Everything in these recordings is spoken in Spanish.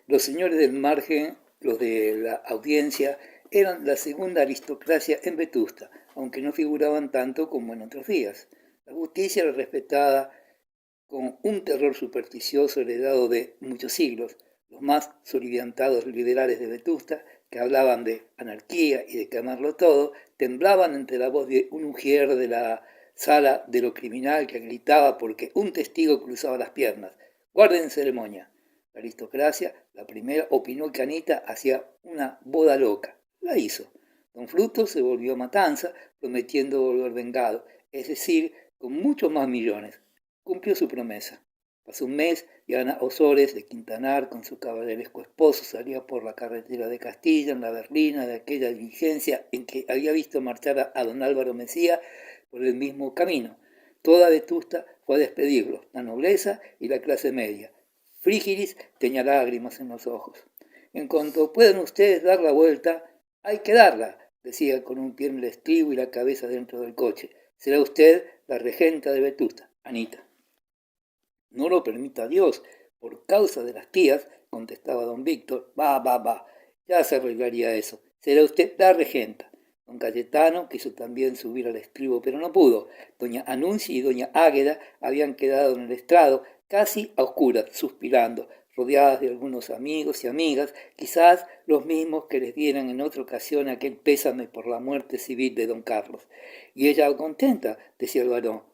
Los señores del margen, los de la audiencia, eran la segunda aristocracia en Vetusta, aunque no figuraban tanto como en otros días. La justicia era respetada con un terror supersticioso heredado de muchos siglos. Los más soliviantados liberales de Vetusta, que hablaban de anarquía y de quemarlo todo, temblaban ante la voz de un ujier de la sala de lo criminal que gritaba porque un testigo cruzaba las piernas. Guarden ceremonia. La aristocracia, la primera, opinó que Anita hacía una boda loca. La hizo. Don Fruto se volvió matanza, prometiendo volver vengado, es decir, con muchos más millones. Cumplió su promesa. Pasó un mes y Ana Osores de Quintanar con su caballeresco esposo salía por la carretera de Castilla en la berlina de aquella diligencia en que había visto marchar a don Álvaro Mesía por el mismo camino. Toda Vetusta fue a despedirlo, la nobleza y la clase media. Frígilis tenía lágrimas en los ojos. En cuanto puedan ustedes dar la vuelta, hay que darla, decía con un pie en el estribo y la cabeza dentro del coche. Será usted la regenta de Vetusta, Anita. No lo permita Dios, por causa de las tías, contestaba don Víctor. Va, ya se arreglaría eso. Será usted la regenta. Don Cayetano quiso también subir al estribo, pero no pudo. Doña Anuncia y doña Águeda habían quedado en el estrado, casi a oscuras, suspirando, rodeadas de algunos amigos y amigas, quizás los mismos que les dieran en otra ocasión aquel pésame por la muerte civil de don Carlos. Y ella contenta, decía el varón.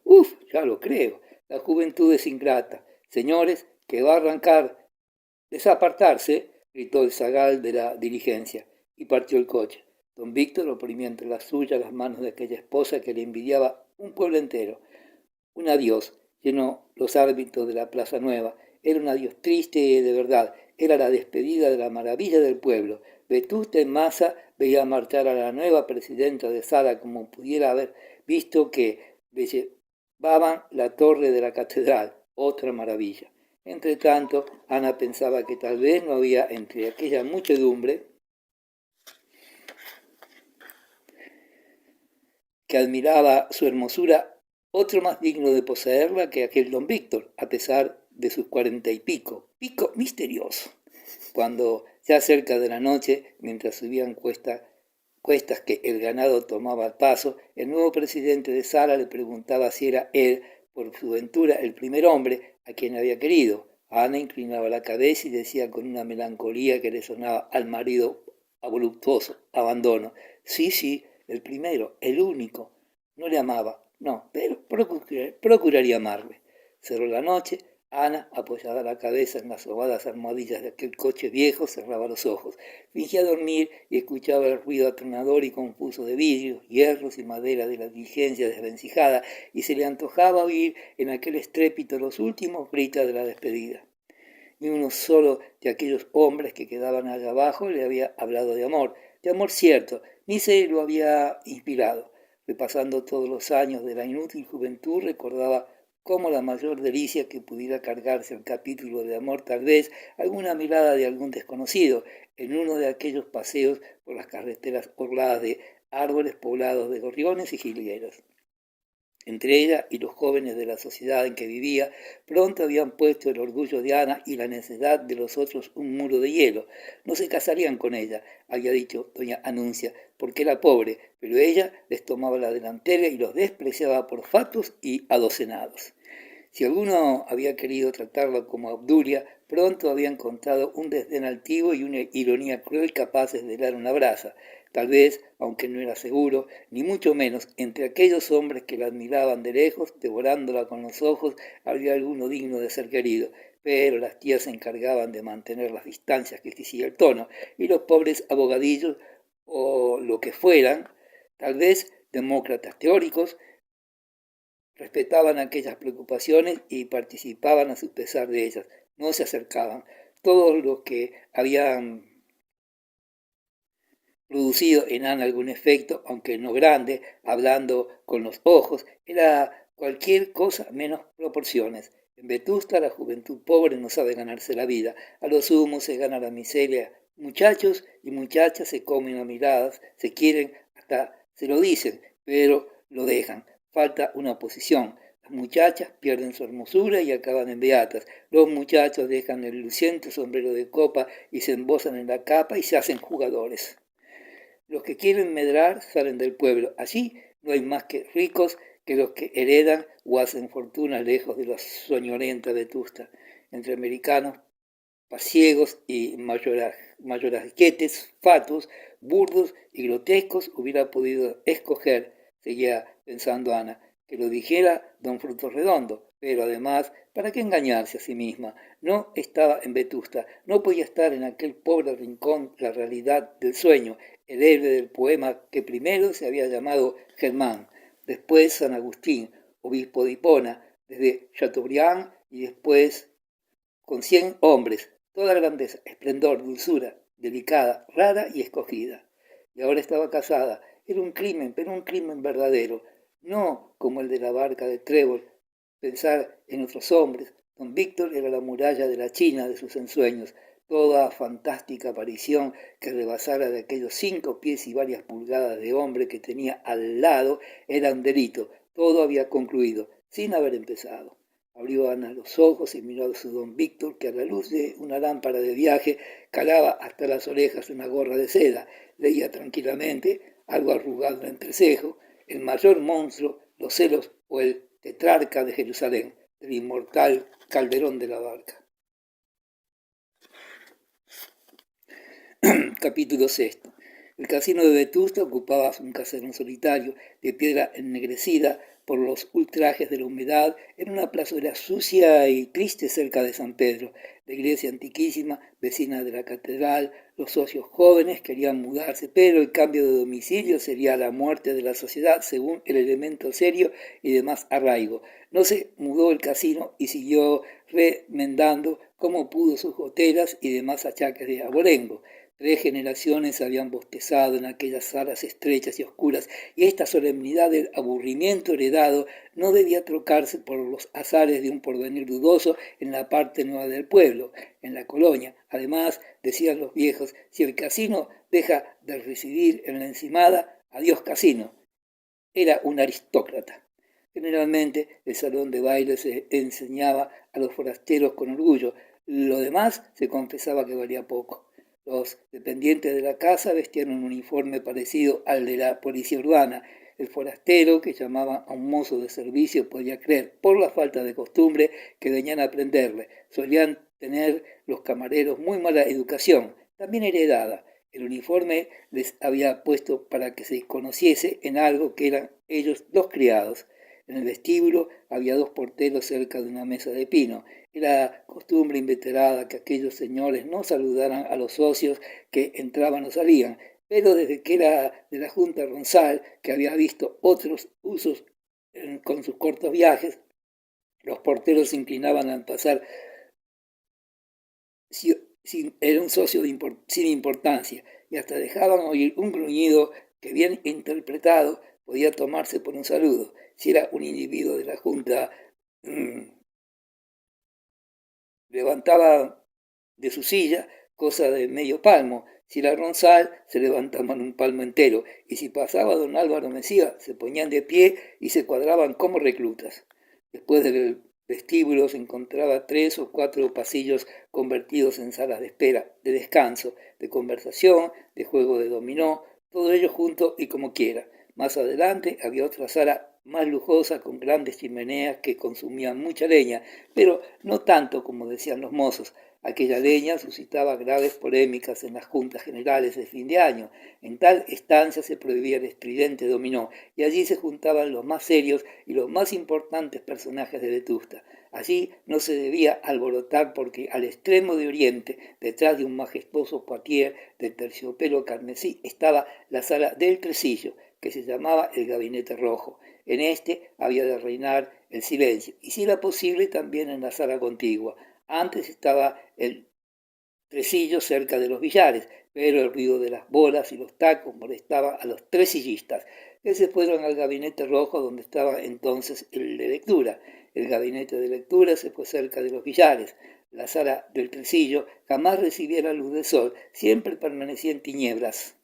Ya lo creo. La juventud es ingrata. Señores, que va a arrancar. Desapartarse, gritó el zagal de la diligencia, y partió el coche. Don Víctor oprimía entre las suyas las manos de aquella esposa que le envidiaba un pueblo entero. Un adiós, llenó los árbitros de la Plaza Nueva. Era un adiós triste de verdad. Era la despedida de la maravilla del pueblo. Vetusta en masa veía marchar a la nueva presidenta de sala como pudiera haber visto que llevaban la torre de la catedral, otra maravilla. Entre tanto, Ana pensaba que tal vez no había entre aquella muchedumbre que admiraba su hermosura otro más digno de poseerla que aquel don Víctor, a pesar de sus 40 y pico misterioso. Cuando ya cerca de la noche, mientras subían cuestas que el ganado tomaba al paso, el nuevo presidente de sala le preguntaba si era él, por su ventura, el primer hombre a quien había querido. Ana inclinaba la cabeza y decía con una melancolía que le sonaba al marido voluptuoso abandono: sí, el primero, el único. No le amaba, no, pero procuraría amarle. Cerró la noche. Ana, apoyada la cabeza en las sobadas almohadillas de aquel coche viejo, cerraba los ojos. Fingía dormir y escuchaba el ruido atronador y confuso de vidrios, hierros y madera de la diligencia desvencijada, y se le antojaba oír en aquel estrépito los últimos gritos de la despedida. Ni uno solo de aquellos hombres que quedaban allá abajo le había hablado de amor cierto, ni se lo había inspirado. Repasando todos los años de la inútil juventud, recordaba como la mayor delicia que pudiera cargarse el capítulo de amor, tal vez alguna mirada de algún desconocido en uno de aquellos paseos por las carreteras orladas de árboles poblados de gorriones y jilgueros. Entre ella y los jóvenes de la sociedad en que vivía, pronto habían puesto el orgullo de Ana y la necedad de los otros un muro de hielo. No se casarían con ella, había dicho doña Anuncia, porque era pobre, pero ella les tomaba la delantera y los despreciaba por fatuos y adocenados. Si alguno había querido tratarla como Obdulia, pronto había encontrado un desdén altivo y una ironía cruel capaces de dar una brasa. Tal vez, aunque no era seguro, ni mucho menos, entre aquellos hombres que la admiraban de lejos, devorándola con los ojos, había alguno digno de ser querido. Pero las tías se encargaban de mantener las distancias que exigía el tono, y los pobres abogadillos, o lo que fueran, tal vez demócratas teóricos, respetaban aquellas preocupaciones y participaban a su pesar de ellas. No se acercaban. Todos los que habían producido en Ana algún efecto, aunque no grande, hablando con los ojos, era cualquier cosa menos proporciones. En Vetusta la juventud pobre no sabe ganarse la vida. A lo sumo se gana la miseria. Muchachos y muchachas se comen a miradas, se quieren, hasta se lo dicen, pero lo dejan. Falta una oposición. Las muchachas pierden su hermosura y acaban en beatas. Los muchachos dejan el luciente sombrero de copa y se embozan en la capa y se hacen jugadores. Los que quieren medrar salen del pueblo. Allí no hay más que ricos que los que heredan o hacen fortuna lejos de la soñolienta Vetusta. Entre americanos, pasiegos y mayorazguetes, fatuos, burdos y grotescos hubiera podido escoger, seguía pensando Ana, que lo dijera don Frutos Redondo, pero además, ¿para qué engañarse a sí misma? No estaba en Vetusta, no podía estar en aquel pobre rincón la realidad del sueño, el héroe del poema que primero se había llamado Germán, después San Agustín, obispo de Hipona, desde Chateaubriand y después con 100 hombres, toda grandeza, esplendor, dulzura, delicada, rara y escogida. Y ahora estaba casada. Era un crimen, pero un crimen verdadero, no como el de la barca de Trébol. Pensar en otros hombres. Don Víctor era la muralla de la China de sus ensueños, toda fantástica aparición que rebasara de aquellos 5 pies y varias pulgadas de hombre que tenía al lado era un delito. Todo había concluido, sin haber empezado. Abrió Ana los ojos y miró a su don Víctor, que a la luz de una lámpara de viaje calaba hasta las orejas una gorra de seda. Leía tranquilamente, algo arrugado en el entrecejo, el mayor monstruo, los celos o el tetrarca de Jerusalén, del inmortal Calderón de la Barca. Capítulo 6. El casino de Vetusta ocupaba un caserón solitario de piedra ennegrecida por los ultrajes de la humedad en una plazuela sucia y triste cerca de San Pedro, la iglesia antiquísima, vecina de la catedral. Los socios jóvenes querían mudarse, pero el cambio de domicilio sería la muerte de la sociedad según el elemento serio y de más arraigo. No se mudó el casino y siguió remendando como pudo sus goteras y demás achaques de abolengo. 3 generaciones habían bostezado en aquellas salas estrechas y oscuras, y esta solemnidad del aburrimiento heredado no debía trocarse por los azares de un porvenir dudoso en la parte nueva del pueblo, en la colonia. Además, decían los viejos, si el casino deja de residir en la encimada, adiós casino. Era un aristócrata. Generalmente el salón de baile se enseñaba a los forasteros con orgullo, lo demás se confesaba que valía poco. Los dependientes de la casa vestían un uniforme parecido al de la policía urbana. El forastero que llamaba a un mozo de servicio podía creer, por la falta de costumbre, que venían a aprenderle. Solían tener los camareros muy mala educación, también heredada. El uniforme les había puesto para que se conociese en algo que eran ellos los criados. En el vestíbulo había 2 porteros cerca de una mesa de pino. Era costumbre inveterada que aquellos señores no saludaran a los socios que entraban o salían, pero desde que era de la Junta Ronsal, que había visto otros usos con sus cortos viajes, los porteros se inclinaban al pasar. Era un socio sin importancia y hasta dejaban oír un gruñido que, bien interpretado, podía tomarse por un saludo. Si era un individuo de la Junta, levantaba de su silla cosa de medio palmo. Si era Ronsal, se levantaban un palmo entero, y si pasaba don Álvaro Mesía, se ponían de pie y se cuadraban como reclutas. Después del vestíbulo se encontraba 3 o 4 pasillos convertidos en salas de espera, de descanso, de conversación, de juego de dominó, todo ello junto y como quiera. Más adelante había otra sala más lujosa con grandes chimeneas que consumían mucha leña, pero no tanto como decían los mozos. Aquella leña suscitaba graves polémicas en las juntas generales de fin de año. En tal estancia se prohibía el estridente dominó, y allí se juntaban los más serios y los más importantes personajes de Vetusta. Allí no se debía alborotar porque al extremo de oriente, detrás de un majestuoso poitier de terciopelo carmesí, estaba la sala del tresillo, que se llamaba el gabinete rojo. En este había de reinar el silencio, y si era posible también en la sala contigua. Antes estaba el tresillo cerca de los billares, pero el ruido de las bolas y los tacos molestaba a los tresillistas, que se fueron al gabinete rojo donde estaba entonces el de lectura. El gabinete de lectura se fue cerca de los billares. La sala del tresillo jamás recibía la luz del sol, siempre permanecía en tinieblas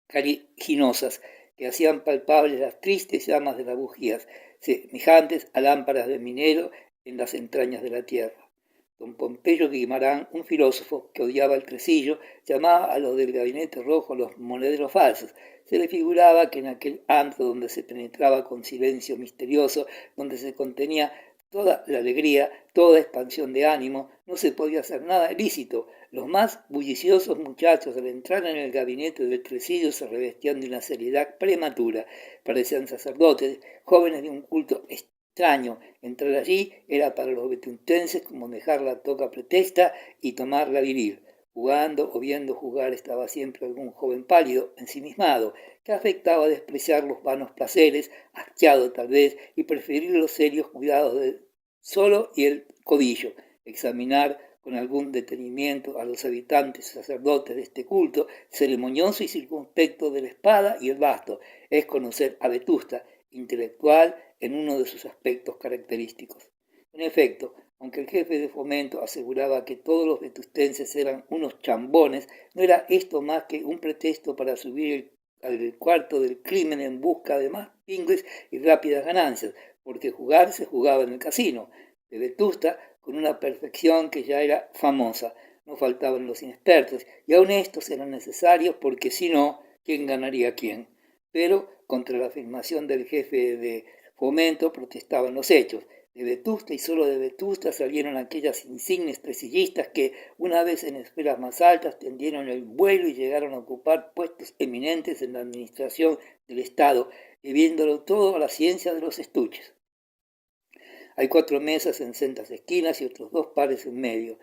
cariginosas que hacían palpables las tristes llamas de las bujías. semejantes a lámparas de minero en las entrañas de la tierra. Don Pompeyo Guimarán, un filósofo que odiaba el tresillo, llamaba a los del gabinete rojo los monederos falsos. Se le figuraba que en aquel antro donde se penetraba con silencio misterioso, donde se contenía toda la alegría, toda expansión de ánimo, no se podía hacer nada ilícito. Los más bulliciosos muchachos, al entrar en el gabinete del tresillo, se revestían de una seriedad prematura. Parecían sacerdotes, jóvenes de un culto extraño. Entrar allí era para los vetustenses como dejar la toga pretexta y tomarla viril. Jugando o viendo jugar estaba siempre algún joven pálido, ensimismado, que afectaba despreciar los vanos placeres, asqueado tal vez, y preferir los serios cuidados del solo y el codillo, examinar con algún detenimiento a los habitantes sacerdotes de este culto, ceremonioso y circunspecto de la espada y el basto, es conocer a Vetusta, intelectual en uno de sus aspectos característicos. En efecto, aunque el jefe de Fomento aseguraba que todos los vetustenses eran unos chambones, no era esto más que un pretexto para subir al cuarto del crimen en busca de más pingües y rápidas ganancias, porque jugar se jugaba en el casino de Vetusta con una perfección que ya era famosa. No faltaban los inexpertos, y aun estos eran necesarios porque si no, ¿quién ganaría a quién? Pero contra la afirmación del jefe de Fomento protestaban los hechos. De Vetusta y solo de Vetusta salieron aquellas insignes tresillistas que, una vez en esferas más altas, tendieron el vuelo y llegaron a ocupar puestos eminentes en la administración del Estado, debiéndolo todo a la ciencia de los estuches. Hay 4 mesas en sendas esquinas y otros 2 pares en medio.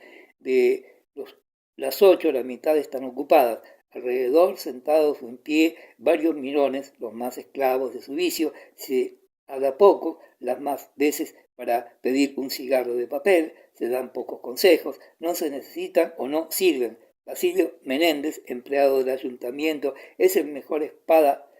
Las 8, la mitad están ocupadas. Alrededor, sentados en pie, varios mirones, los más esclavos de su vicio, se habla poco, las más veces para pedir un cigarro de papel, se dan pocos consejos, no se necesitan o no sirven. Basilio Menéndez, empleado del ayuntamiento, es el mejor espada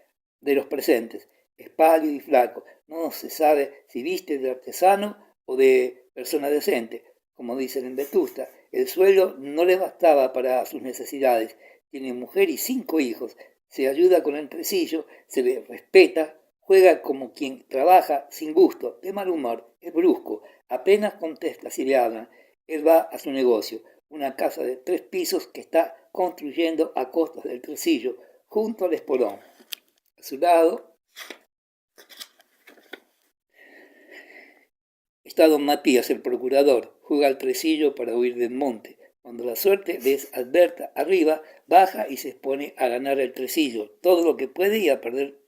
de los presentes. Es pálido y flaco, no se sabe si viste de artesano o de persona decente, como dicen en Vetusta. El sueldo no le bastaba para sus necesidades. Tiene mujer y 5 hijos. Se ayuda con el tresillo, se le respeta, juega como quien trabaja sin gusto, de mal humor, es brusco, apenas contesta si le hablan. Él va a su negocio, una casa de 3 pisos que está construyendo a costas del tresillo, junto al espolón. A su lado está don Matías, el procurador, juega al tresillo para huir del monte. Cuando la suerte les adverta arriba, baja y se expone a ganar el tresillo, todo lo que puede y a perder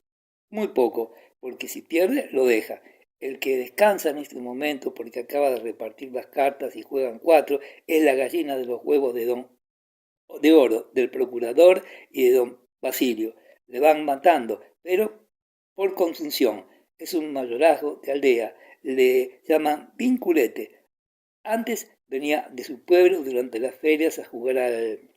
muy poco, porque si pierde, lo deja. El que descansa en este momento porque acaba de repartir las cartas y juegan 4 es la gallina de los huevos de oro del procurador y de don Basilio. Le van matando, pero por consunción. Es un mayorazgo de aldea. Le llaman vinculete. Antes venía de su pueblo durante las ferias a jugar al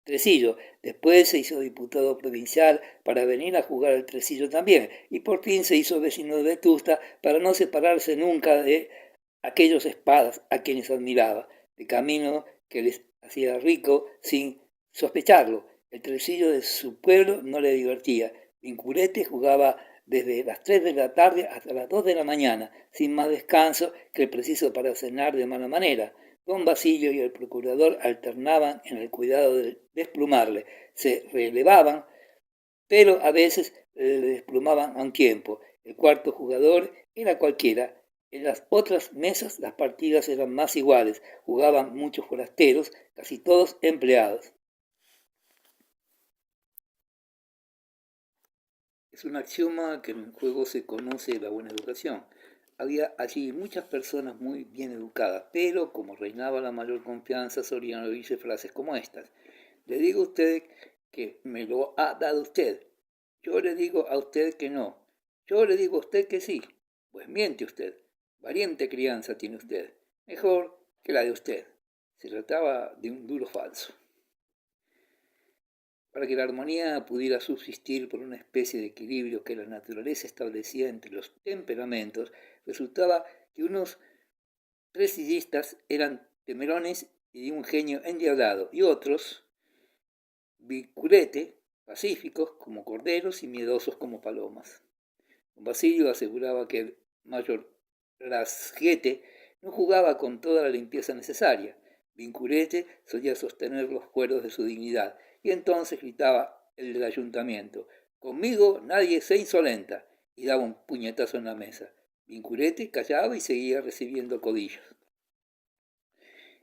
tresillo. Después se hizo diputado provincial para venir a jugar al tresillo también. Y por fin se hizo vecino de Vetusta para no separarse nunca de aquellos espadas a quienes admiraba. De camino que les hacía rico sin sospecharlo. El tresillo de su pueblo no le divertía. Vinculete jugaba desde las 3 de la tarde hasta las 2 de la mañana, sin más descanso que el preciso para cenar de mala manera. Don Basilio y el procurador alternaban en el cuidado de desplumarle. Se relevaban, pero a veces le desplumaban a un tiempo. El cuarto jugador era cualquiera. En las otras mesas las partidas eran más iguales. Jugaban muchos forasteros, casi todos empleados. Es un axioma que en el juego se conoce la buena educación. Había allí muchas personas muy bien educadas, pero como reinaba la mayor confianza, solían oírse frases como estas. Le digo a usted que me lo ha dado usted. Yo le digo a usted que no. Yo le digo a usted que sí. Pues miente usted. Valiente crianza tiene usted. Mejor que la de usted. Se trataba de un duro falso. Para que la armonía pudiera subsistir por una especie de equilibrio que la naturaleza establecía entre los temperamentos, resultaba que unos tresillistas eran temerones y de un genio endiablado, y otros, biculete, pacíficos como corderos y miedosos como palomas. Don Basilio aseguraba que el mayor Rasguete no jugaba con toda la limpieza necesaria. Vincurete solía sostener los cueros de su dignidad, y entonces gritaba el del ayuntamiento: «Conmigo nadie se insolenta», y daba un puñetazo en la mesa. Vincurete callaba y seguía recibiendo codillos.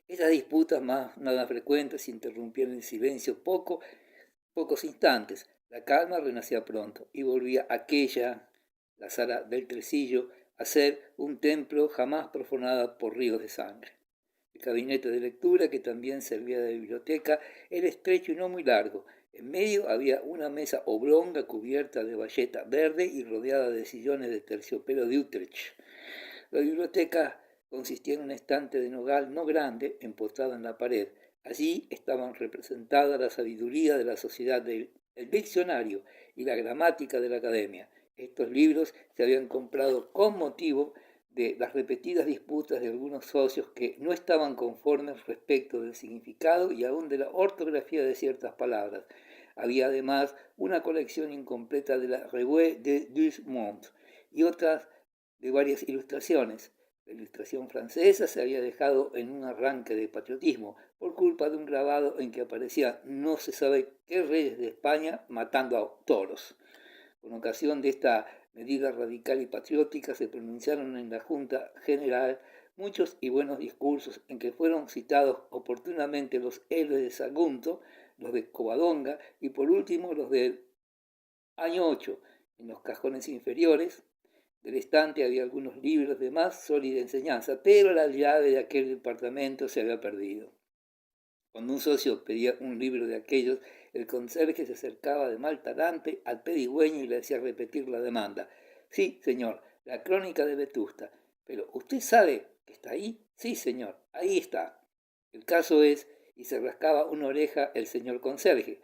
Estas disputas más nada frecuentes interrumpían el silencio pocos instantes. La calma renacía pronto y volvía aquella, la sala del tresillo, a ser un templo jamás profanada por ríos de sangre. El gabinete de lectura, que también servía de biblioteca, era estrecho y no muy largo. En medio había una mesa oblonga cubierta de bayeta verde y rodeada de sillones de terciopelo de Utrecht. La biblioteca consistía en un estante de nogal no grande, empostado en la pared. Allí estaban representadas la sabiduría de la sociedad, el diccionario y la gramática de la academia. Estos libros se habían comprado con motivo de las repetidas disputas de algunos socios que no estaban conformes respecto del significado y aún de la ortografía de ciertas palabras. Había además una colección incompleta de la Revue du Monde y otras de varias ilustraciones. La ilustración francesa se había dejado en un arranque de patriotismo por culpa de un grabado en que aparecía no se sabe qué reyes de España matando a toros. Con ocasión de esta medida radical y patriótica se pronunciaron en la Junta General muchos y buenos discursos en que fueron citados oportunamente los héroes de Sagunto, los de Covadonga y por último los del año 8. En los cajones inferiores del estante había algunos libros de más sólida enseñanza, pero la llave de aquel departamento se había perdido. Cuando un socio pedía un libro de aquellos, el conserje se acercaba de mal talante al pedigüeño y le hacía repetir la demanda. «Sí, señor, la crónica de Vetusta. Pero ¿usted sabe que está ahí?» «Sí, señor, ahí está». «El caso es», y se rascaba una oreja el señor conserje,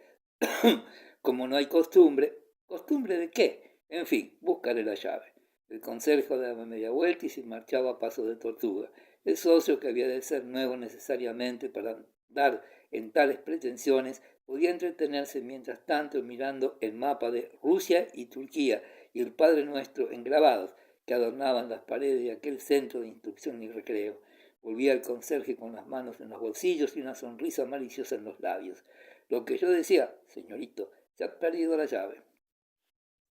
«como no hay costumbre». «¿Costumbre de qué?» «En fin, búscale la llave». El conserje daba media vuelta y se marchaba a paso de tortuga. El socio, que había de ser nuevo necesariamente para dar en tales pretensiones, podía entretenerse mientras tanto mirando el mapa de Rusia y Turquía y el Padre Nuestro engravados que adornaban las paredes de aquel centro de instrucción y recreo. Volvía el conserje con las manos en los bolsillos y una sonrisa maliciosa en los labios. «Lo que yo decía, señorito, se ha perdido la llave».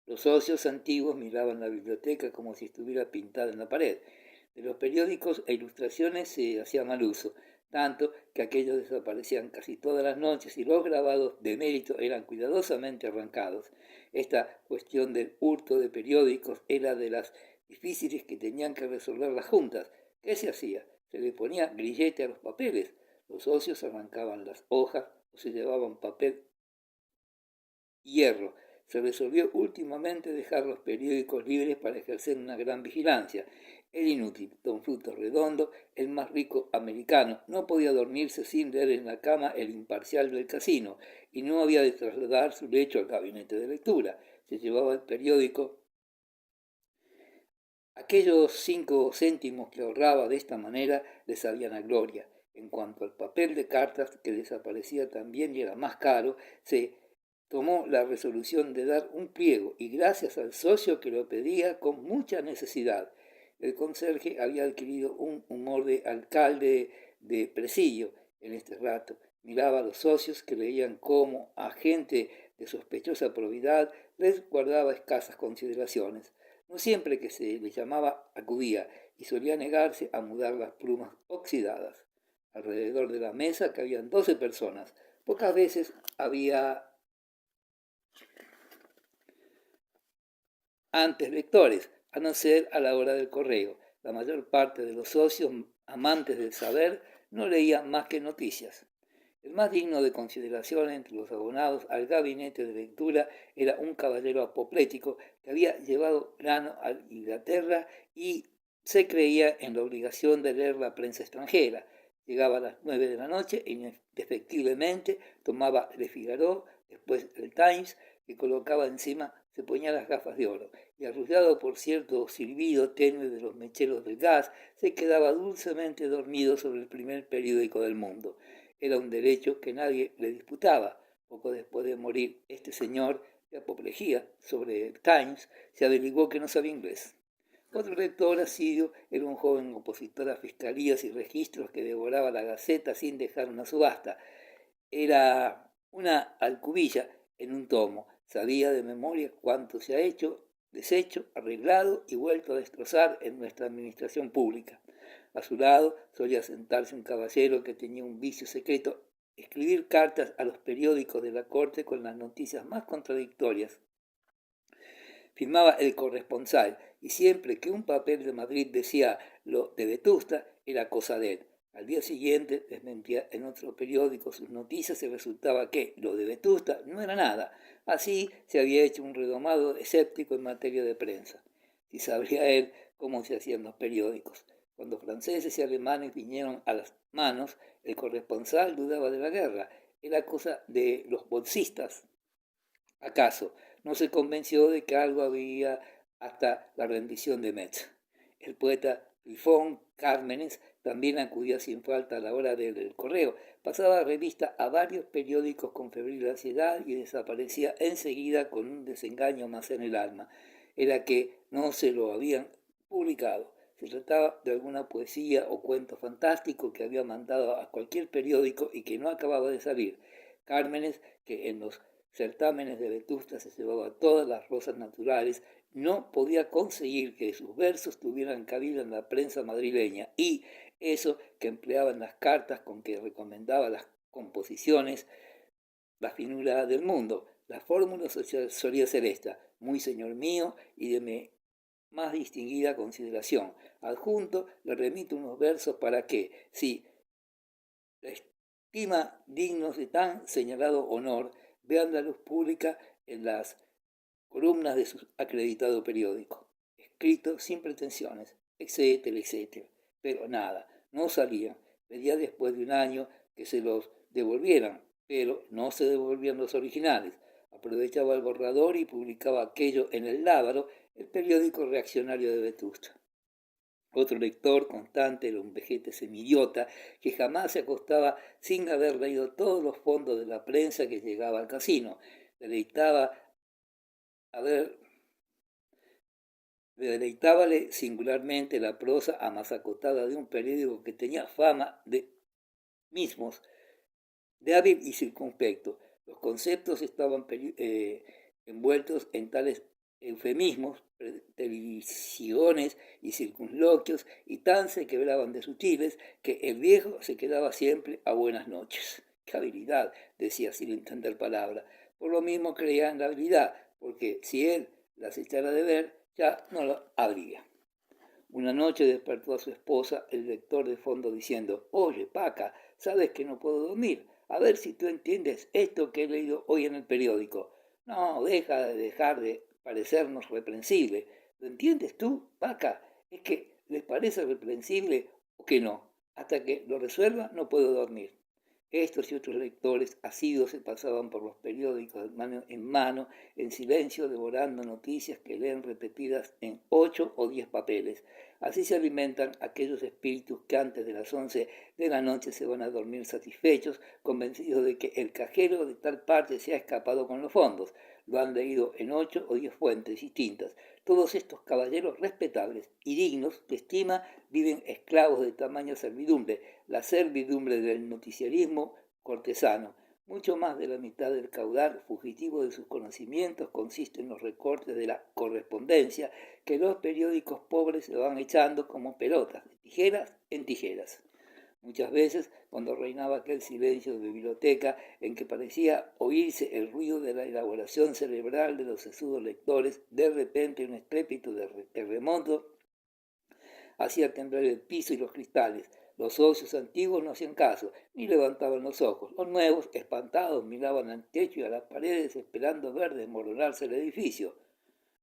Los socios antiguos miraban la biblioteca como si estuviera pintada en la pared. De los periódicos e ilustraciones se hacía mal uso, tanto que aquellos desaparecían casi todas las noches y los grabados de mérito eran cuidadosamente arrancados. Esta cuestión del hurto de periódicos era de las difíciles que tenían que resolver las juntas. ¿Qué se hacía? Se le ponía grillete a los papeles. Los socios arrancaban las hojas o se llevaban papel hierro. Se resolvió últimamente dejar los periódicos libres para ejercer una gran vigilancia. El inútil don Frutos Redondo, el más rico americano, no podía dormirse sin leer en la cama El Imparcial del Casino, y no había de trasladar su lecho al gabinete de lectura. Se llevaba el periódico. Aquellos 5 céntimos que ahorraba de esta manera le sabían a gloria. En cuanto al papel de cartas, que desaparecía también y era más caro, se tomó la resolución de dar un pliego, y gracias al socio que lo pedía con mucha necesidad. El conserje había adquirido un humor de alcalde de Presillo en este rato. Miraba a los socios que veían cómo a gente de sospechosa probidad les guardaba escasas consideraciones. No siempre que se le llamaba acudía, y solía negarse a mudar las plumas oxidadas. Alrededor de la mesa cabían 12 personas. Pocas veces había antes lectores, a no ser a la hora del correo. La mayor parte de los socios, amantes del saber, no leían más que noticias. El más digno de consideración entre los abonados al gabinete de lectura era un caballero apoplético que había llevado grano a Inglaterra y se creía en la obligación de leer la prensa extranjera. Llegaba a las 9 de la noche e indefectiblemente tomaba Le Figaro, después el Times, que colocaba encima, se ponía las gafas de oro y, arrullado por cierto silbido tenue de los mecheros del gas, se quedaba dulcemente dormido sobre el primer periódico del mundo. Era un derecho que nadie le disputaba. Poco después de morir este señor, de apoplejía sobre el Times, se averiguó que no sabía inglés. Otro lector asiduo era un joven opositor a fiscalías y registros que devoraba la Gaceta sin dejar una subasta. Era una alcubilla en un tomo. Sabía de memoria cuánto se ha hecho, deshecho, arreglado y vuelto a destrozar en nuestra administración pública. A su lado solía sentarse un caballero que tenía un vicio secreto: escribir cartas a los periódicos de la corte con las noticias más contradictorias. Firmaba el corresponsal, y siempre que un papel de Madrid decía lo de Vetusta, era cosa de él. Al día siguiente desmentía en otro periódico sus noticias y resultaba que lo de Vetusta no era nada. Así se había hecho un redomado escéptico en materia de prensa. Si sabría él cómo se hacían los periódicos. Cuando franceses y alemanes vinieron a las manos, el corresponsal dudaba de la guerra. Era cosa de los bolsistas. ¿Acaso no se convenció de que algo había hasta la rendición de Metz? El poeta Trifón Cármenes también acudía sin falta a la hora del correo. Pasaba revista a varios periódicos con febril ansiedad y desaparecía enseguida con un desengaño más en el alma. Era que no se lo habían publicado. Se trataba de alguna poesía o cuento fantástico que había mandado a cualquier periódico y que no acababa de salir. Cármenes, que en los certámenes de Vetusta se llevaba todas las rosas naturales, no podía conseguir que sus versos tuvieran cabida en la prensa madrileña, y eso que empleaba en las cartas con que recomendaba las composiciones, la finura del mundo. La fórmula solía ser esta: muy señor mío y de mi más distinguida consideración. Adjunto le remito unos versos para que, si la estima dignos de tan señalado honor, vean la luz pública en las columnas de su acreditado periódico. Escrito sin pretensiones, etcétera, etcétera. Pero nada, no salían. Pedía después de un año que se los devolvieran, pero no se devolvían los originales. Aprovechaba el borrador y publicaba aquello en El Lábaro, el periódico reaccionario de Vetusta. Otro lector constante era un vejete semidiota que jamás se acostaba sin haber leído todos los fondos de la prensa que llegaba al casino. Deleitábale singularmente la prosa amazacotada de un periódico que tenía fama de mismos, de hábil y circunspecto. Los conceptos estaban envueltos en tales eufemismos, pretericiones y circunloquios, y tan se quebraban de sutiles que el viejo se quedaba siempre a buenas noches. ¡Qué habilidad!, decía sin entender palabra. Por lo mismo creía en la habilidad, porque si él las echara de ver, ya no lo habría. Una noche despertó a su esposa el lector de fondo diciendo: «Oye, Paca, sabes que no puedo dormir. A ver si tú entiendes esto que he leído hoy en el periódico». «No, dejar de parecernos reprensible». «¿Lo entiendes tú, Paca? ¿Es que les parece reprensible o que no? Hasta que lo resuelva no puedo dormir». Estos y otros lectores asiduos se pasaban por los periódicos de mano en mano, en silencio, devorando noticias que leen repetidas en 8 o 10 papeles. Así se alimentan aquellos espíritus que antes de las 11 de la noche se van a dormir satisfechos, convencidos de que el cajero de tal parte se ha escapado con los fondos. Lo han leído en 8 o 10 fuentes distintas. Todos estos caballeros respetables y dignos de estima viven esclavos de tamaña servidumbre, la servidumbre del noticiarismo cortesano. Mucho más de la mitad del caudal fugitivo de sus conocimientos consiste en los recortes de la correspondencia que los periódicos pobres se van echando como pelotas, de tijeras en tijeras. Muchas veces, cuando reinaba aquel silencio de biblioteca en que parecía oírse el ruido de la elaboración cerebral de los sesudos lectores, de repente un estrépito de terremoto hacía temblar el piso y los cristales. Los socios antiguos no hacían caso, ni levantaban los ojos. Los nuevos, espantados, miraban al techo y a las paredes esperando ver desmoronarse el edificio.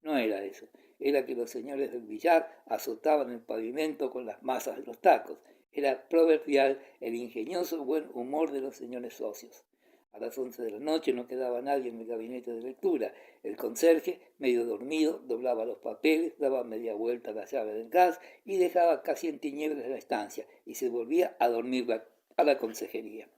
No era eso, era que los señores del billar azotaban el pavimento con las masas de los tacos. Era proverbial el ingenioso buen humor de los señores socios. A las 11 de la noche no quedaba nadie en el gabinete de lectura. El conserje, medio dormido, doblaba los papeles, daba media vuelta a la llave del gas y dejaba casi en tinieblas la estancia, y se volvía a dormir a la consejería.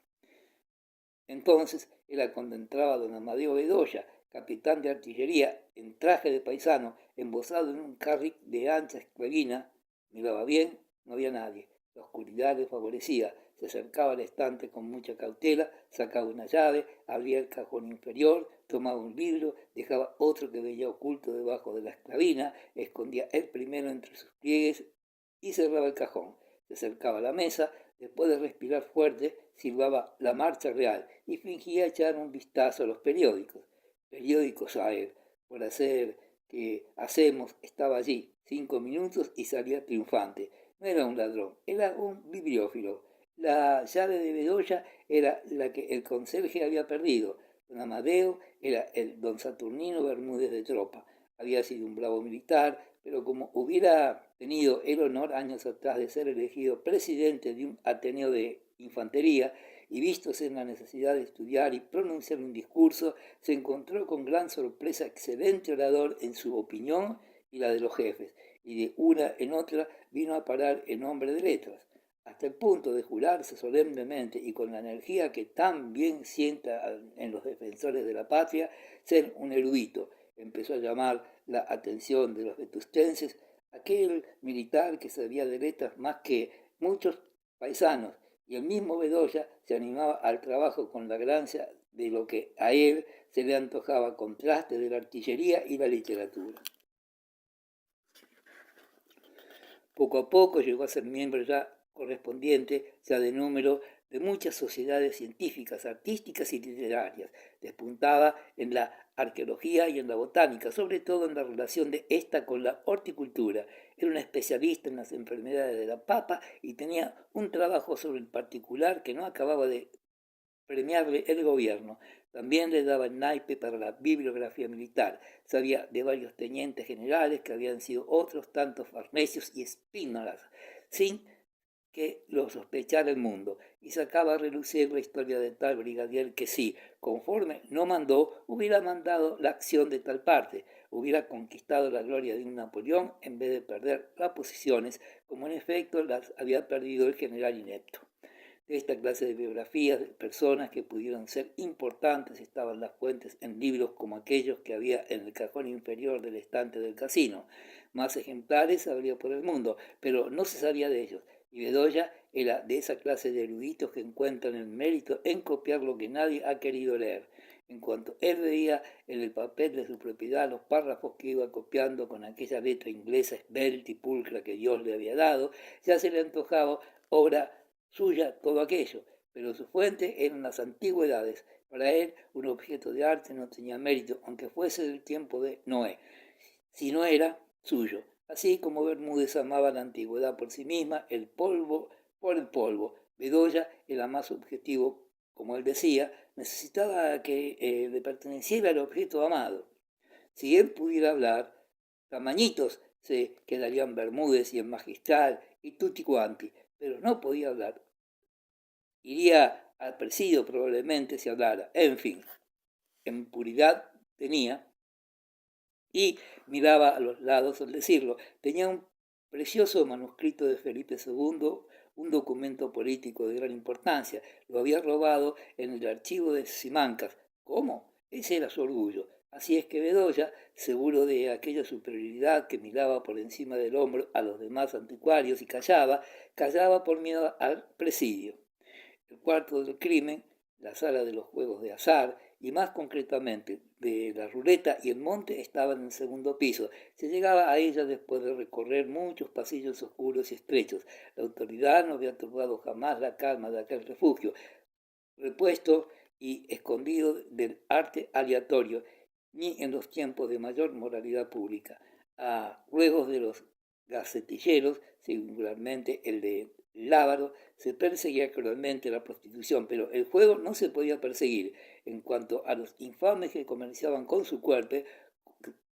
Entonces era cuando entraba don Amadeo Bedoya, capitán de artillería en traje de paisano, embosado en un carrick de ancha esclavina, miraba bien, no había nadie. La oscuridad le favorecía. Se acercaba al estante con mucha cautela, sacaba una llave, abría el cajón inferior, tomaba un libro, dejaba otro que veía oculto debajo de la esclavina, escondía el primero entre sus pliegues y cerraba el cajón. Se acercaba a la mesa, después de respirar fuerte, silbaba la marcha real y fingía echar un vistazo a los periódicos. Periódicos a él, por hacer que hacemos, estaba allí 5 minutos y salía triunfante. No era un ladrón, era un bibliófilo. La llave de Bedoya era la que el conserje había perdido. Don Amadeo era el don Saturnino Bermúdez de Tropa. Había sido un bravo militar, pero como hubiera tenido el honor años atrás de ser elegido presidente de un ateneo de infantería y vistos en la necesidad de estudiar y pronunciar un discurso, se encontró con gran sorpresa excelente orador en su opinión y la de los jefes, y de una en otra vino a parar en hombre de letras, hasta el punto de jurarse solemnemente y con la energía que tan bien sienta en los defensores de la patria, ser un erudito. Empezó a llamar la atención de los vetustenses aquel militar que sabía de letras más que muchos paisanos, y el mismo Bedoya se animaba al trabajo con la gracia de lo que a él se le antojaba contraste de la artillería y la literatura. Poco a poco llegó a ser miembro ya correspondiente, ya de número, de muchas sociedades científicas, artísticas y literarias. Despuntaba en la arqueología y en la botánica, sobre todo en la relación de esta con la horticultura. Era un especialista en las enfermedades de la papa y tenía un trabajo sobre el particular que no acababa de premiarle el gobierno. También le daba el naipe para la bibliografía militar. Sabía de varios tenientes generales que habían sido otros tantos farnesios y espínolas, sin que lo sospechara el mundo, y sacaba a relucir la historia de tal brigadier que sí, conforme no mandó, hubiera mandado la acción de tal parte, hubiera conquistado la gloria de un Napoleón en vez de perder las posiciones, como en efecto las había perdido el general inepto. De esta clase de biografías de personas que pudieron ser importantes estaban las fuentes en libros como aquellos que había en el cajón inferior del estante del casino. Más ejemplares habría por el mundo, pero no se sabía de ellos, y Bedoya era de esa clase de eruditos que encuentran el mérito en copiar lo que nadie ha querido leer. En cuanto él veía en el papel de su propiedad los párrafos que iba copiando con aquella letra inglesa esbelta y pulcra que Dios le había dado, ya se le antojaba obra suya todo aquello, pero su fuente eran las antigüedades. Para él, un objeto de arte no tenía mérito, aunque fuese del tiempo de Noé, si no era suyo. Así como Bermúdez amaba la antigüedad por sí misma, el polvo por el polvo. Bedoya era más objetivo, como él decía, necesitaba que le perteneciera al objeto amado. Si él pudiera hablar, tamañitos se quedarían Bermúdez y el magistral y tutti quanti, pero no podía hablar. Iría al presidio probablemente si hablara. En fin, en puridad tenía y miraba a los lados al decirlo. Tenía un precioso manuscrito de Felipe II, un documento político de gran importancia. Lo había robado en el archivo de Simancas. ¿Cómo? Ese era su orgullo. Así es que Bedoya, seguro de aquella superioridad que miraba por encima del hombro a los demás anticuarios y callaba por miedo al presidio. El cuarto del crimen, la sala de los juegos de azar y más concretamente de la ruleta y el monte estaban en el segundo piso. Se llegaba a ella después de recorrer muchos pasillos oscuros y estrechos. La autoridad no había turbado jamás la calma de aquel refugio, repuesto y escondido del arte aleatorio, ni en los tiempos de mayor moralidad pública. A ruegos de los gacetilleros, singularmente el de Lábaro, se perseguía cruelmente la prostitución, pero el juego no se podía perseguir. En cuanto a los infames que comerciaban con su cuerpo,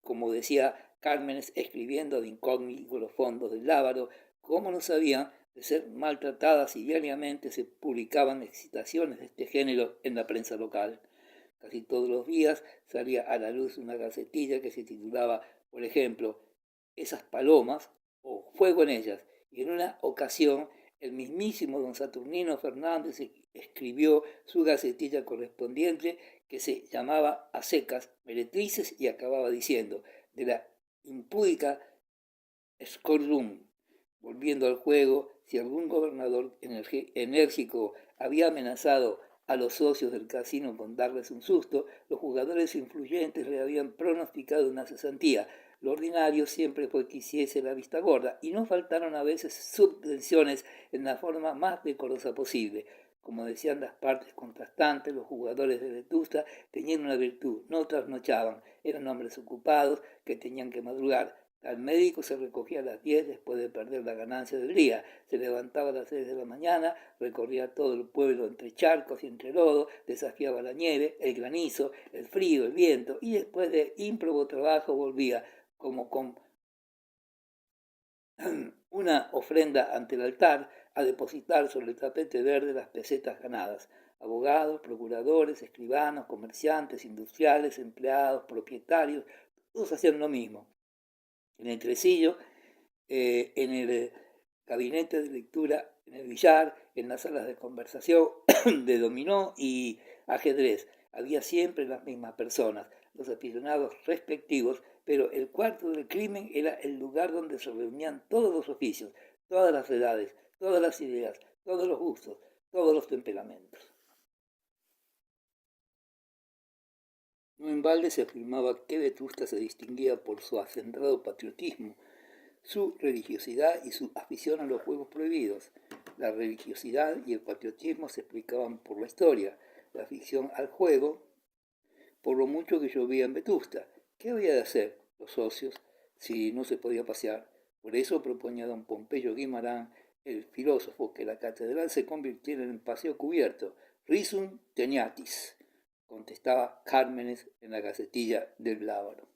como decía Cármenes escribiendo de incógnito los fondos del Lábaro, ¿cómo no sabían de ser maltratadas y diariamente se publicaban excitaciones de este género en la prensa local? Casi todos los días salía a la luz una gacetilla que se titulaba, por ejemplo, Esas palomas o Fuego en ellas, y en una ocasión El mismísimo don Saturnino Fernández escribió su gacetilla correspondiente que se llamaba A secas, meretrices, y acababa diciendo: de la impúdica Scorum, volviendo al juego, si algún gobernador enérgico había amenazado a los socios del casino con darles un susto, los jugadores influyentes le habían pronosticado una cesantía. Lo ordinario siempre fue que hiciese la vista gorda, y no faltaron a veces subvenciones en la forma más decorosa posible. Como decían las partes contrastantes, los jugadores de Vetusta tenían una virtud: no trasnochaban, eran hombres ocupados que tenían que madrugar. Al médico se recogía a las 10 después de perder la ganancia del día. Se levantaba a las 6 de la mañana, recorría todo el pueblo entre charcos y entre lodo, desafiaba la nieve, el granizo, el frío, el viento, y después de ímprobo trabajo volvía como con una ofrenda ante el altar a depositar sobre el tapete verde las pesetas ganadas. Abogados, procuradores, escribanos, comerciantes, industriales, empleados, propietarios, todos hacían lo mismo. En el tresillo, en el gabinete de lectura, en el billar, en las salas de conversación, de dominó y ajedrez. Había siempre las mismas personas, los aficionados respectivos, pero el cuarto del crimen era el lugar donde se reunían todos los oficios, todas las edades, todas las ideas, todos los gustos, todos los temperamentos. No en balde se afirmaba que Vetusta se distinguía por su acendrado patriotismo, su religiosidad y su afición a los juegos prohibidos. La religiosidad y el patriotismo se explicaban por la historia, la afición al juego, por lo mucho que llovía en Vetusta. ¿Qué había de hacer los socios si no se podía pasear? Por eso proponía don Pompeyo Guimarán, el filósofo, que la catedral se convirtiera en paseo cubierto. Risum teniatis, contestaba Cármenes en la gacetilla del Lábaro.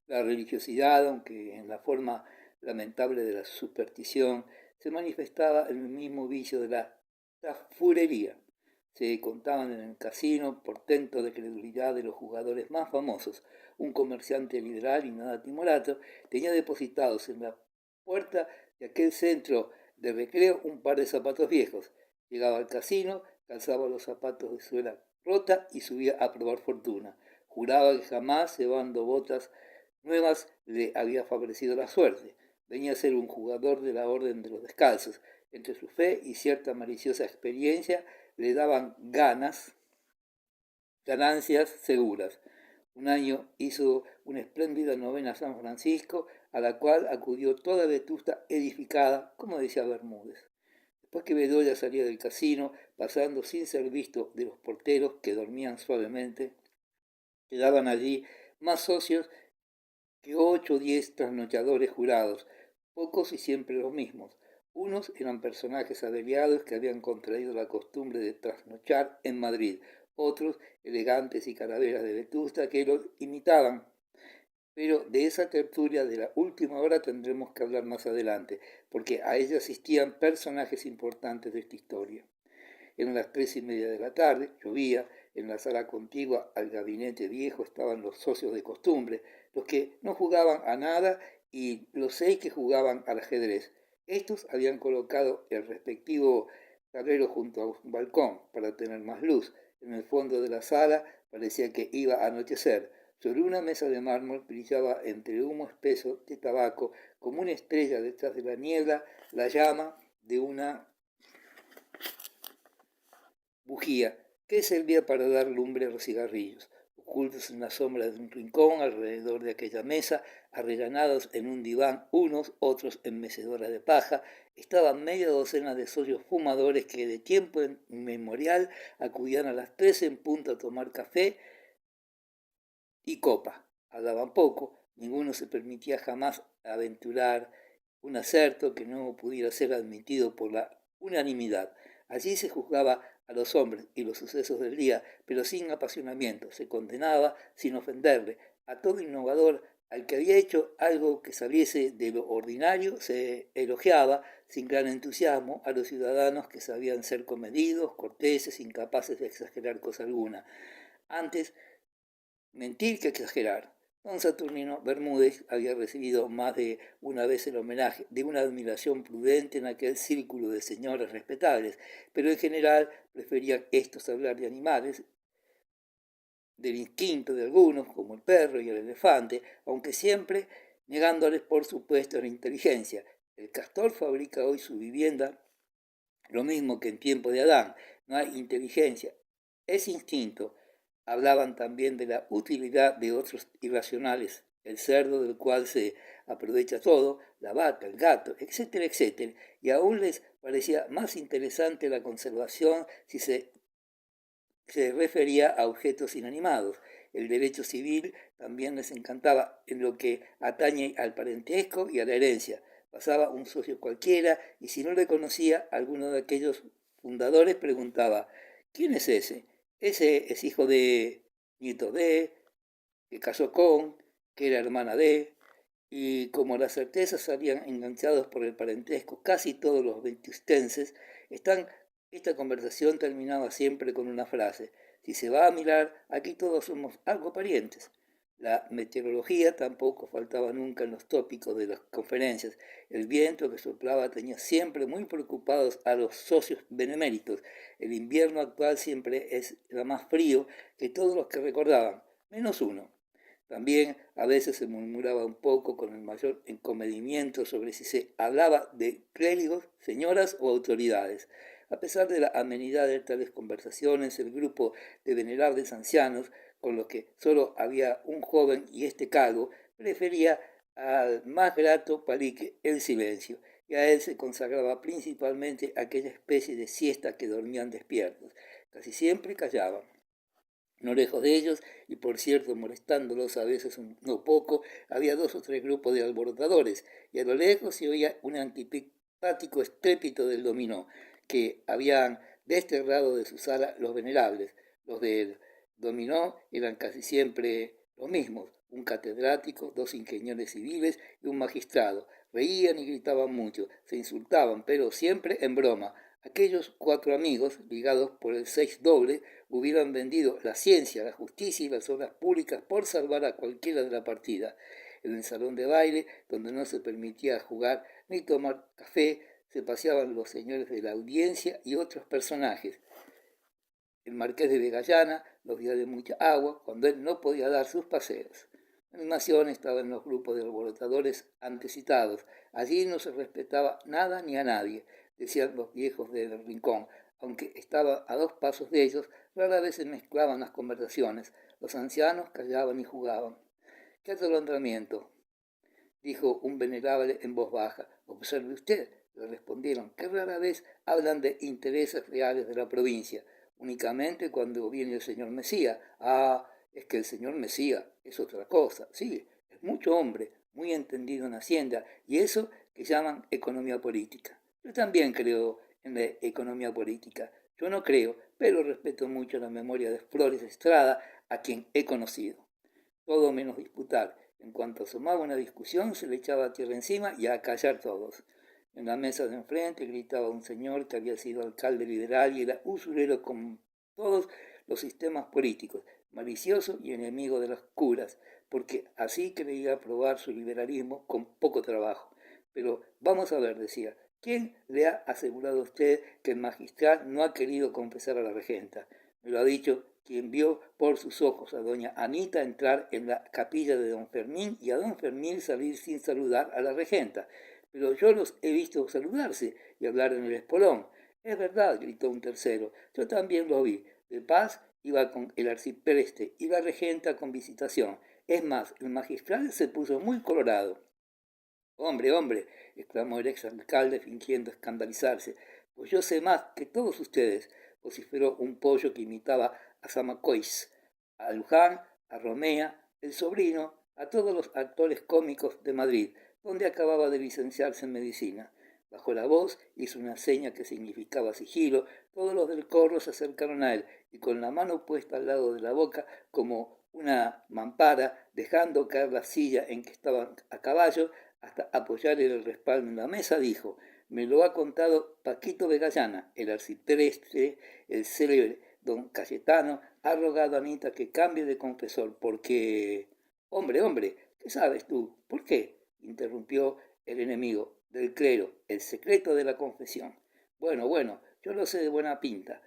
La religiosidad, aunque en la forma lamentable de la superstición, se manifestaba en el mismo vicio de la tafurería. Se contaban en el casino portentos de credulidad de los jugadores más famosos. Un comerciante liberal y nada timorato tenía depositados en la puerta de aquel centro de recreo un par de zapatos viejos. Llegaba al casino, calzaba los zapatos de suela rota y subía a probar fortuna. Juraba que jamás, llevando botas nuevas, le había favorecido la suerte. Venía a ser un jugador de la Orden de los Descalzos. Entre su fe y cierta maliciosa experiencia le daban ganancias seguras. Un año hizo una espléndida novena a San Francisco, a la cual acudió toda Vetusta edificada, como decía Bermúdez. Después que Bedoya salía del casino, pasando sin ser visto de los porteros que dormían suavemente, quedaban allí más socios que 8 o 10 trasnochadores jurados, pocos y siempre los mismos. Unos eran personajes averiados que habían contraído la costumbre de trasnochar en Madrid, otros elegantes y calaveras de Vetusta que los imitaban. Pero de esa tertulia de la última hora tendremos que hablar más adelante, porque a ella asistían personajes importantes de esta historia. Eran las 3:30 de la tarde, llovía, en la sala contigua al gabinete viejo estaban los socios de costumbre, los que no jugaban a nada y los 6 que jugaban al ajedrez. Estos habían colocado el respectivo tablero junto a un balcón para tener más luz. En el fondo de la sala parecía que iba a anochecer. Sobre una mesa de mármol brillaba entre humo espeso de tabaco, como una estrella detrás de la niebla, la llama de una bujía que servía para dar lumbre a los cigarrillos. Ocultos en la sombra de un rincón, alrededor de aquella mesa, arrellanados en un diván, unos, otros en mecedora de paja, estaban media docena de socios fumadores que de tiempo inmemorial acudían a las 3 en punto a tomar café y copa. Hablaban poco, ninguno se permitía jamás aventurar un acerto que no pudiera ser admitido por la unanimidad. Allí se juzgaba a los hombres y los sucesos del día, pero sin apasionamiento. Se condenaba, sin ofenderle, a todo innovador. Al que había hecho algo que saliese de lo ordinario, se elogiaba sin gran entusiasmo a los ciudadanos que sabían ser comedidos, corteses, incapaces de exagerar cosa alguna. Antes mentir que exagerar. Don Saturnino Bermúdez había recibido más de una vez el homenaje de una admiración prudente en aquel círculo de señores respetables, pero en general preferían estos hablar de animales, del instinto de algunos, como el perro y el elefante, aunque siempre negándoles por supuesto la inteligencia. El castor fabrica hoy su vivienda lo mismo que en tiempo de Adán. No hay inteligencia, es instinto. Hablaban también de la utilidad de otros irracionales, el cerdo del cual se aprovecha todo, la vaca, el gato, etcétera, etcétera. Y aún les parecía más interesante la conservación si se refería a objetos inanimados. El derecho civil también les encantaba en lo que atañe al parentesco y a la herencia. Pasaba un socio cualquiera y si no le conocía a alguno de aquellos fundadores preguntaba, ¿quién es ese? Ese es hijo de, nieto de, que casó con, que era hermana de, y como las certezas salían enganchados por el parentesco casi todos los vetustenses, esta conversación terminaba siempre con una frase, si se va a mirar, aquí todos somos algo parientes. La meteorología tampoco faltaba nunca en los tópicos de las conferencias. El viento que soplaba tenía siempre muy preocupados a los socios beneméritos. El invierno actual siempre era más frío que todos los que recordaban, menos uno. También a veces se murmuraba un poco con el mayor encomedimiento sobre si se hablaba de clérigos, señoras o autoridades. A pesar de la amenidad de tales conversaciones, el grupo de venerables ancianos, con los que solo había un joven y este calvo, prefería al más grato palique el silencio, y a él se consagraba principalmente aquella especie de siesta que dormían despiertos. Casi siempre callaban. No lejos de ellos, y por cierto molestándolos a veces no poco, había 2 o 3 grupos de alborotadores, y a lo lejos se oía un antipático estrépito del dominó, que habían desterrado de su sala los venerables. Los del dominó eran casi siempre los mismos, un catedrático, 2 ingenieros civiles y un magistrado. Reían y gritaban mucho, se insultaban, pero siempre en broma. Aquellos 4 amigos, ligados por el 6 doble, hubieran vendido la ciencia, la justicia y las obras públicas por salvar a cualquiera de la partida. En el salón de baile, donde no se permitía jugar ni tomar café, se paseaban los señores de la audiencia y otros personajes. El marqués de Vegallana, los días de mucha agua, cuando él no podía dar sus paseos. La animación estaba en los grupos de alborotadores antes citados. Allí no se respetaba nada ni a nadie, decían los viejos del rincón. Aunque estaba a 2 pasos de ellos, rara vez se mezclaban las conversaciones. Los ancianos callaban y jugaban. ¡Qué atolondramiento!, dijo un venerable en voz baja. Observe usted, le respondieron, que rara vez hablan de intereses reales de la provincia, únicamente cuando viene el señor Mesía. Ah, es que el señor Mesía es otra cosa, sí, es mucho hombre, muy entendido en Hacienda, y eso que llaman economía política. Yo también creo en la economía política. Yo no creo, pero respeto mucho la memoria de Flores Estrada, a quien he conocido. Todo menos disputar. En cuanto asomaba una discusión, se le echaba tierra encima y a callar todos. En la mesa de enfrente gritaba un señor que había sido alcalde liberal y era usurero con todos los sistemas políticos, malicioso y enemigo de los curas, porque así creía probar su liberalismo con poco trabajo. Pero vamos a ver, decía, ¿quién le ha asegurado a usted que el magistral no ha querido confesar a la regenta? Me lo ha dicho quien vio por sus ojos a doña Anita entrar en la capilla de don Fermín y a don Fermín salir sin saludar a la regenta. Pero yo los he visto saludarse y hablar en el espolón. Es verdad, gritó un tercero, yo también lo vi. De Paz iba con el arcipreste y la regenta con visitación. Es más, el magistral se puso muy colorado. Hombre, hombre, exclamó el ex alcalde fingiendo escandalizarse, pues yo sé más que todos ustedes, vociferó un pollo que imitaba a Zamacois, a Luján, a Romea, el sobrino, a todos los actores cómicos de Madrid, donde acababa de licenciarse en medicina. Bajó la voz, hizo una seña que significaba sigilo, todos los del corro se acercaron a él y con la mano puesta al lado de la boca como una mampara, dejando caer la silla en que estaban a caballo, hasta apoyar el respaldo en la mesa, dijo, me lo ha contado Paquito Vegallana, el arcipreste, el célebre don Cayetano, ha rogado a Anita que cambie de confesor, porque... Hombre, hombre, ¿qué sabes tú? ¿Por qué? Interrumpió el enemigo del clero, el secreto de la confesión. Bueno, yo lo sé de buena pinta.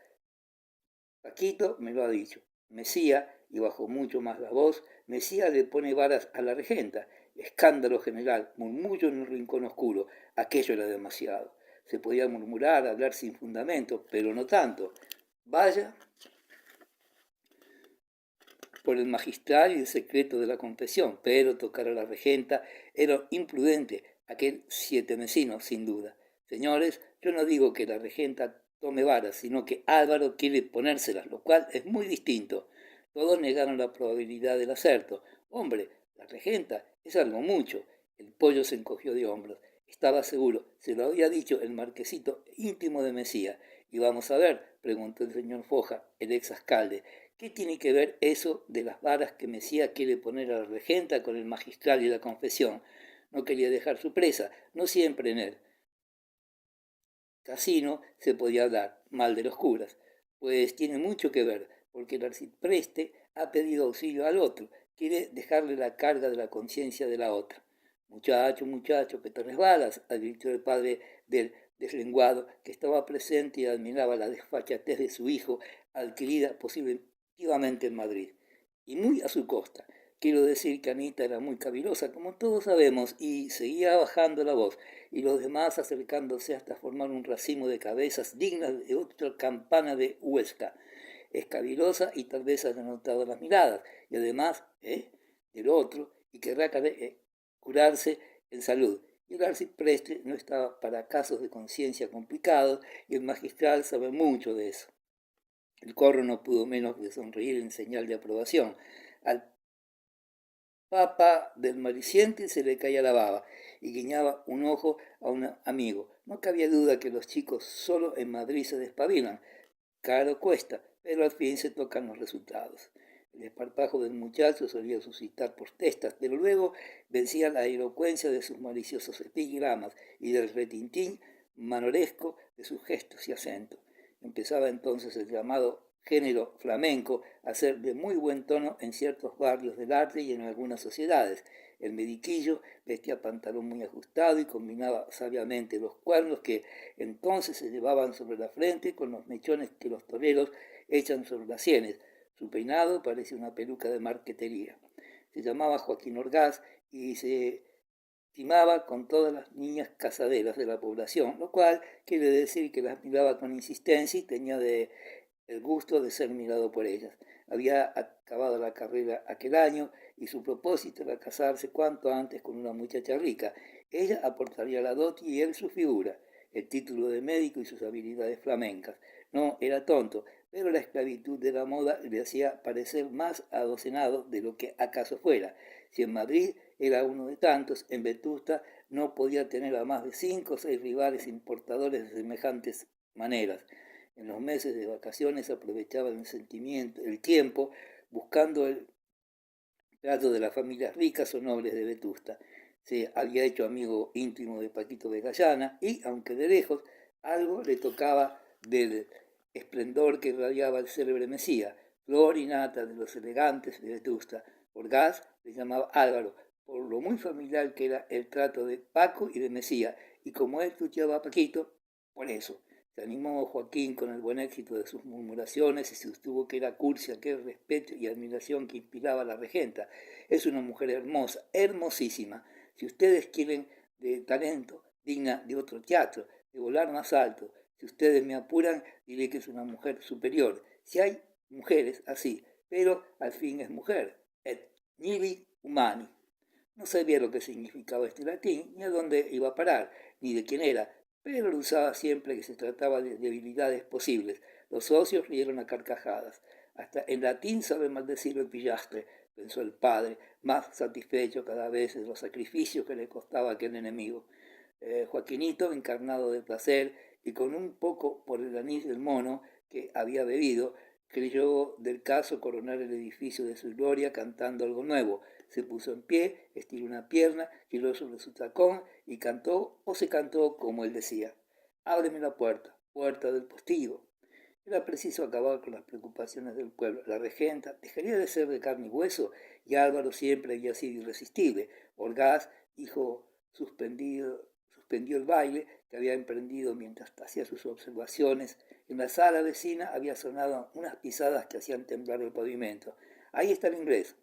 Paquito me lo ha dicho. Mesía, y bajó mucho más la voz, Mesía le pone varas a la regenta. Escándalo general, murmullo en un rincón oscuro. Aquello era demasiado. Se podía murmurar, hablar sin fundamento, pero no tanto. Vaya por el magistral y el secreto de la confesión, pero tocar a la regenta era imprudente, aquel sietemesino, sin duda. Señores, yo no digo que la regenta tome varas, sino que Álvaro quiere ponérselas, lo cual es muy distinto. Todos negaron la probabilidad del acerto. Hombre, la regenta es algo mucho. El pollo se encogió de hombros. Estaba seguro, se lo había dicho el marquesito íntimo de Mesía. Y vamos a ver, preguntó el señor Foja, el ex alcalde, ¿qué tiene que ver eso de las varas que Mesía quiere poner a la regenta con el magistral y la confesión? No quería dejar su presa, no siempre en él. Casino se podía hablar mal de los curas, pues tiene mucho que ver, porque el arcipreste ha pedido auxilio al otro, quiere dejarle la carga de la conciencia de la otra. Muchacho, que te resbalas, advirtió el padre del deslenguado, que estaba presente y admiraba la desfachatez de su hijo, adquirida positivamente en Madrid, y muy a su costa. Quiero decir que Anita era muy cavilosa, como todos sabemos, y seguía bajando la voz, y los demás acercándose hasta formar un racimo de cabezas dignas de otra campana de Huesca. Es cavilosa y tal vez haya notado las miradas, y además, del otro, y querrá curarse en salud. Y el arcipreste no estaba para casos de conciencia complicados, y el magistral sabe mucho de eso. El corro no pudo menos de sonreír en señal de aprobación. Al papa del mariciente se le caía la baba y guiñaba un ojo a un amigo. No cabía duda que los chicos solo en Madrid se despabilan. Caro cuesta, pero al fin se tocan los resultados. El desparpajo del muchacho solía suscitar protestas, pero luego vencía la elocuencia de sus maliciosos epigramas y del retintín manoresco de sus gestos y acentos. Empezaba entonces el llamado género flamenco a ser de muy buen tono en ciertos barrios del arte y en algunas sociedades. El mediquillo vestía pantalón muy ajustado y combinaba sabiamente los cuernos que entonces se llevaban sobre la frente con los mechones que los toreros echan sobre las sienes. Su peinado parecía una peluca de marquetería. Se llamaba Joaquín Orgaz y se estimaba con todas las niñas casaderas de la población, lo cual quiere decir que las miraba con insistencia y tenía el gusto de ser mirado por ellas. Había acabado la carrera aquel año y su propósito era casarse cuanto antes con una muchacha rica. Ella aportaría la dote y él su figura, el título de médico y sus habilidades flamencas. No era tonto, pero la esclavitud de la moda le hacía parecer más adocenado de lo que acaso fuera. Si en Madrid era uno de tantos, en Vetusta no podía tener a más de 5 o 6 rivales importadores de semejantes maneras. En los meses de vacaciones aprovechaban el tiempo, buscando el trato de las familias ricas o nobles de Vetusta. Se había hecho amigo íntimo de Paquito de Gallana y, aunque de lejos, algo le tocaba del esplendor que irradiaba el célebre Mesía, flor y nata de los elegantes de Vetusta. Orgaz le llamaba Álvaro, por lo muy familiar que era el trato de Paco y de Mesía, y como él tuteaba a Paquito, por eso. Se animó Joaquín con el buen éxito de sus murmuraciones y sostuvo que era cursi aquel respeto y admiración que inspiraba a la regenta. Es una mujer hermosa, hermosísima. Si ustedes quieren de talento, digna de otro teatro, de volar más alto. Si ustedes me apuran, diré que es una mujer superior. Si hay mujeres así, pero al fin es mujer. Et nili humani. No sabía lo que significaba este latín, ni a dónde iba a parar, ni de quién era, pero lo usaba siempre que se trataba de debilidades posibles. Los socios rieron a carcajadas. Hasta en latín sabe maldecir el pillastre, pensó el padre, más satisfecho cada vez de los sacrificios que le costaba aquel enemigo. Joaquinito, encarnado de placer y con un poco por el anís del mono que había bebido, creyó del caso coronar el edificio de su gloria cantando algo nuevo. Se puso en pie, estiró una pierna, giró sobre su tacón y cantó o se cantó como él decía. Ábreme la puerta, puerta del postigo. Era preciso acabar con las preocupaciones del pueblo. La regenta dejaría de ser de carne y hueso, y Álvaro siempre había sido irresistible. Orgaz suspendió el baile que había emprendido mientras hacía sus observaciones. En la sala vecina había sonado unas pisadas que hacían temblar el pavimento. Ahí está el inglés,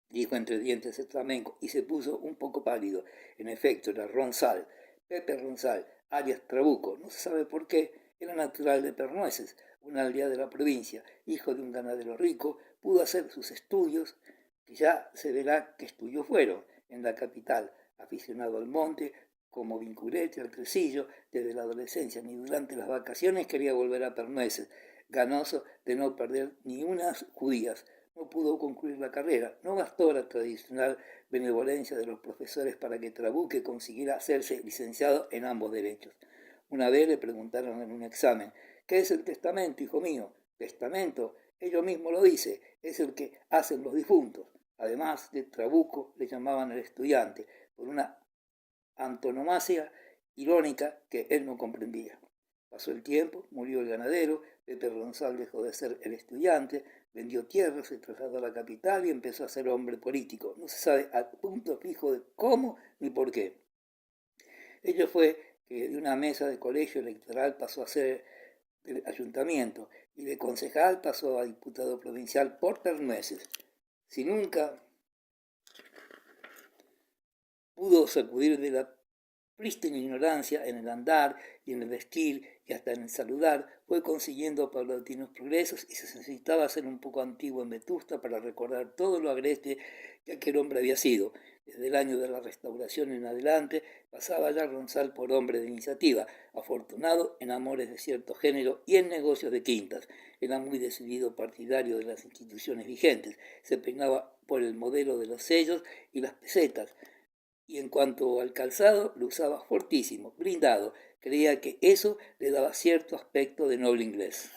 dijo entre dientes el flamenco, y se puso un poco pálido. En efecto, era Ronsal, Pepe Ronsal, alias Trabuco. No se sabe por qué. Era natural de Pernueces, una aldea de la provincia, hijo de un ganadero rico. Pudo hacer sus estudios, que ya se verá qué estudios fueron, en la capital, aficionado al monte, como vinculete al tresillo, desde la adolescencia ni durante las vacaciones quería volver a Pernueces, ganoso de no perder ni unas judías. No pudo concluir la carrera. No bastó la tradicional benevolencia de los profesores para que Trabuque consiguiera hacerse licenciado en ambos derechos. Una vez le preguntaron en un examen: ¿qué es el testamento, hijo mío? Testamento, ello mismo lo dice, es el que hacen los difuntos. Además de Trabuco, le llamaban el estudiante, por una antonomasia irónica que él no comprendía. Pasó el tiempo, murió el ganadero, Pepe Ronsal dejó de ser el estudiante, vendió tierras, se trasladó a la capital y empezó a ser hombre político. No se sabe a punto fijo de cómo ni por qué. Ello fue que de una mesa de colegio electoral pasó a ser del ayuntamiento y de concejal pasó a diputado provincial por 3 meses. Si nunca pudo sacudir de la prístina ignorancia en el andar y en el vestir y hasta en el saludar, fue consiguiendo paulatinos progresos y se necesitaba ser un poco antiguo en Vetusta para recordar todo lo agreste que aquel hombre había sido. Desde el año de la Restauración en adelante pasaba ya Ronsal por hombre de iniciativa, afortunado en amores de cierto género y en negocios de quintas. Era muy decidido partidario de las instituciones vigentes, se peinaba por el modelo de los sellos y las pesetas, y en cuanto al calzado lo usaba fortísimo, blindado. Creía que eso le daba cierto aspecto de noble inglés.